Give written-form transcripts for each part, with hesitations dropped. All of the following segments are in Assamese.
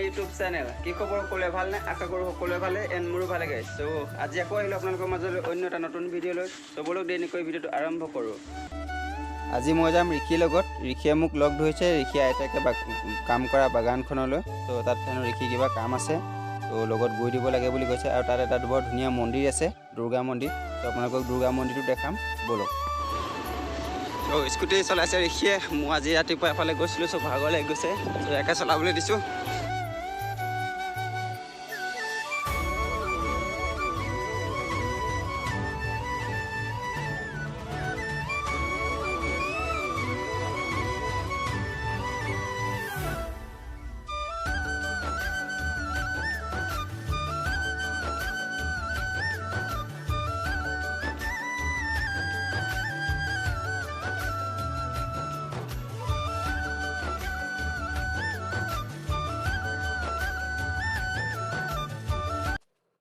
ইউটিউব চেনেল কি খবৰ সকলোৱে ভালনে আশা কৰোঁ সকলোৱে ভালে এণ্ড মোৰো ভালে গাইছ চ' আজি আকৌ আহিলোঁ আপোনালোকৰ মাজলৈ অন্য এটা নতুন ভিডিঅ' লৈ চ' বলক দেৰিকৈ ভিডিঅ'টো আৰম্ভ কৰোঁ আজি মই যাম ঋষিৰ লগত ঋষিয়ে মোক লগ ধৰিছে ঋষিয়ে আইতাকে কাম কৰা বাগানখনলৈ ত' তাত হেনো ঋষি কিবা কাম আছে ত' লগত গৈ দিব লাগে বুলি কৈছে আৰু তাত এটা বৰ ধুনীয়া মন্দিৰ আছে দুৰ্গা মন্দিৰ ত' আপোনালোকক দুৰ্গা মন্দিৰটো দেখাম বলক ত' স্কুটি চলাইছে ঋষিয়ে মই আজি ৰাতিপুৱা এফালে গৈছিলোঁ চ' ভাগৰ লাগি গৈছে ত' ইয়াকে চলাবলৈ দিছোঁ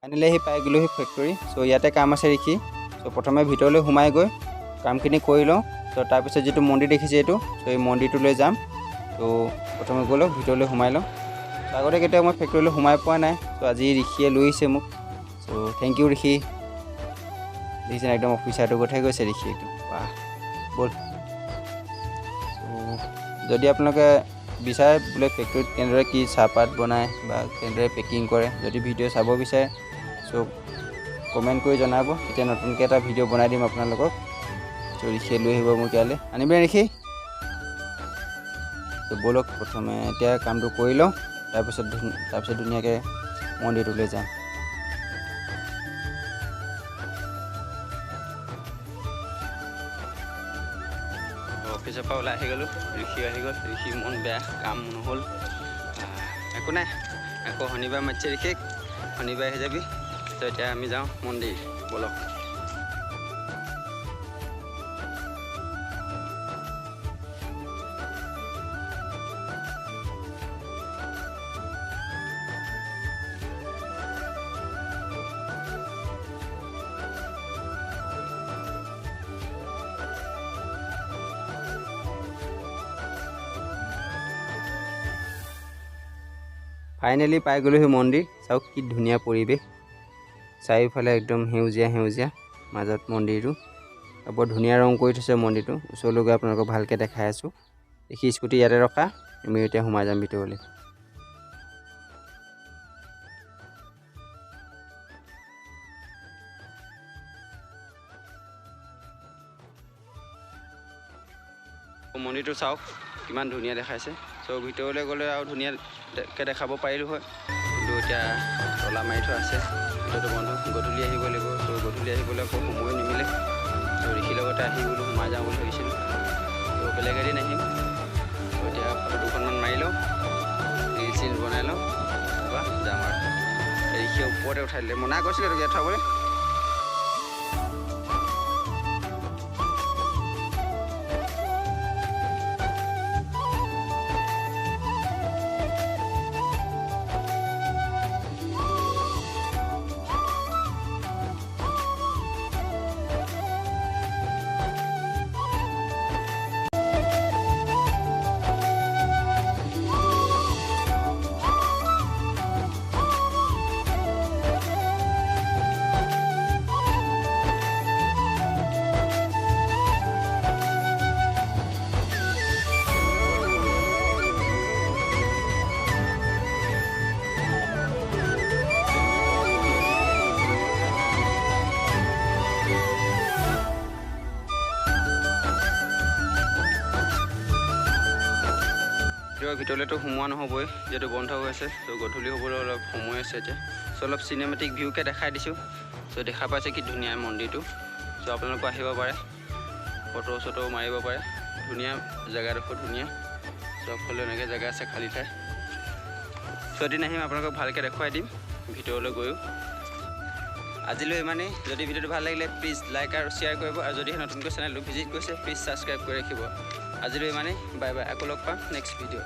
ফাইনেলি আহি পাই গ'লোহি ফেক্টৰী চ' ইয়াতে কাম আছে ঋষি চ' প্ৰথমে ভিতৰলৈ সোমাই গৈ কামখিনি কৰি লওঁ চ' তাৰপিছত যিটো মন্দিৰ দেখিছে এইটো চ' এই মন্দিৰটোলৈ যাম ত' প্ৰথমে গৈ লওঁ ভিতৰলৈ সোমাই লওঁ চ' আগতে কেতিয়াও মই ফেক্টৰীলৈ সোমাই পোৱা নাই চ' আজি ঋষিয়ে লৈ আহিছে মোক চ' থেংক ইউ ঋষি দেখিছেনে একদম অফিচাৰটো কথাই গৈছে ঋষি একদম বাহ ব'ল চ' যদি আপোনালোকে বিচাৰে বোলে ফেক্টৰীত কেনেদৰে কি চাহপাত বনায় বা কেনেদৰে পেকিং কৰে যদি ভিডিঅ' চাব বিচাৰে চ' কমেণ্ট কৰি জনাব তেতিয়া নতুনকৈ এটা ভিডিঅ' বনাই দিম আপোনালোকক চ' ঋষিয়ে লৈ আহিব মোক ইয়ালৈ আনিবনে ঋষি ত' ব'লক প্ৰথমে এতিয়া কামটো কৰি লওঁ তাৰপিছত ধুনীয়াকৈ মন্দিৰটোলৈ যাম অফিচৰ পৰা ওলাই আহি গ'লোঁ ঋষি আহি গ'ল ঋষি মন বেয়া কাম নহ'ল একো নাই আকৌ শনিবাৰ মাতিছে ঋষিক শনিবাৰে আহি যাবি ত' এতিয়া আমি যাওঁ মন্দিৰ ব'লক ফাইনেলি পাই গ'লোহি মন্দিৰ চাওক কি ধুনীয়া পৰিৱেশ চাৰিওফালে একদম সেউজীয়া সেউজীয়া মাজত মন্দিৰটো বৰ ধুনীয়া ৰং কৰি থৈছে মন্দিৰটো ওচৰলৈ গৈ আপোনালোকক ভালকৈ দেখাই আছোঁ দেখি স্কুটি ইয়াতে ৰখা আমি এতিয়া সোমাই যাম ভিতৰলৈ মন্দিৰটো চাওক কিমান ধুনীয়া দেখাইছে চ' ভিতৰলৈ গ'লে আৰু ধুনীয়াকৈ দেখাব পাৰিলোঁ হয় কিন্তু এতিয়া তলা মাৰি থোৱা আছে ভিতৰটো বন্ধ গধূলি আহিব লাগিব চ' গধূলি আহিবলৈ আকৌ সময় নিমিলে চ' ঋষিৰ লগতে আহি বোলো সোমাই যাওঁ বুলি ভাবিছিলোঁ ত' বেলেগ এদিন আহিম ত' এতিয়া ফটো দুখনমান মাৰি লওঁ ৰিল চিল বনাই লওঁ তাৰপৰা যাম আৰু ঋষিয়ে ওপৰতে উঠাই দিলে মনা কৰিছিলে তোক ইয়াত থ'বলৈ ভিতৰলৈতো সোমোৱা নহ'বই যিহেতু বন্ধ হৈ আছে ত' গধূলি হ'বলৈ অলপ সময় আছে এতিয়া চ' অলপ চিনেমেটিক ভিউকে দেখাই দিছোঁ চ' দেখা পাইছে কি ধুনীয়া মন্দিৰটো চ' আপোনালোকে আহিব পাৰে ফটো চটো মাৰিব পাৰে ধুনীয়া জেগাডোখৰ ধুনীয়া চবফালে এনেকৈ জেগা আছে খালী ঠাই চ' এদিন আহিম আপোনালোকক ভালকৈ দেখুৱাই দিম ভিতৰলৈ গৈও আজিলৈ ইমানেই যদি ভিডিঅ'টো ভাল লাগিলে প্লিজ লাইক আৰু শ্বেয়াৰ কৰিব আৰু যদি নতুনকৈ চেনেলটো ভিজিট কৰিছে প্লিজ ছাবস্ক্ৰাইব কৰি ৰাখিব আজিলৈ ইমানেই বাই বাই আকৌ লগ পাম নেক্সট ভিডিঅ'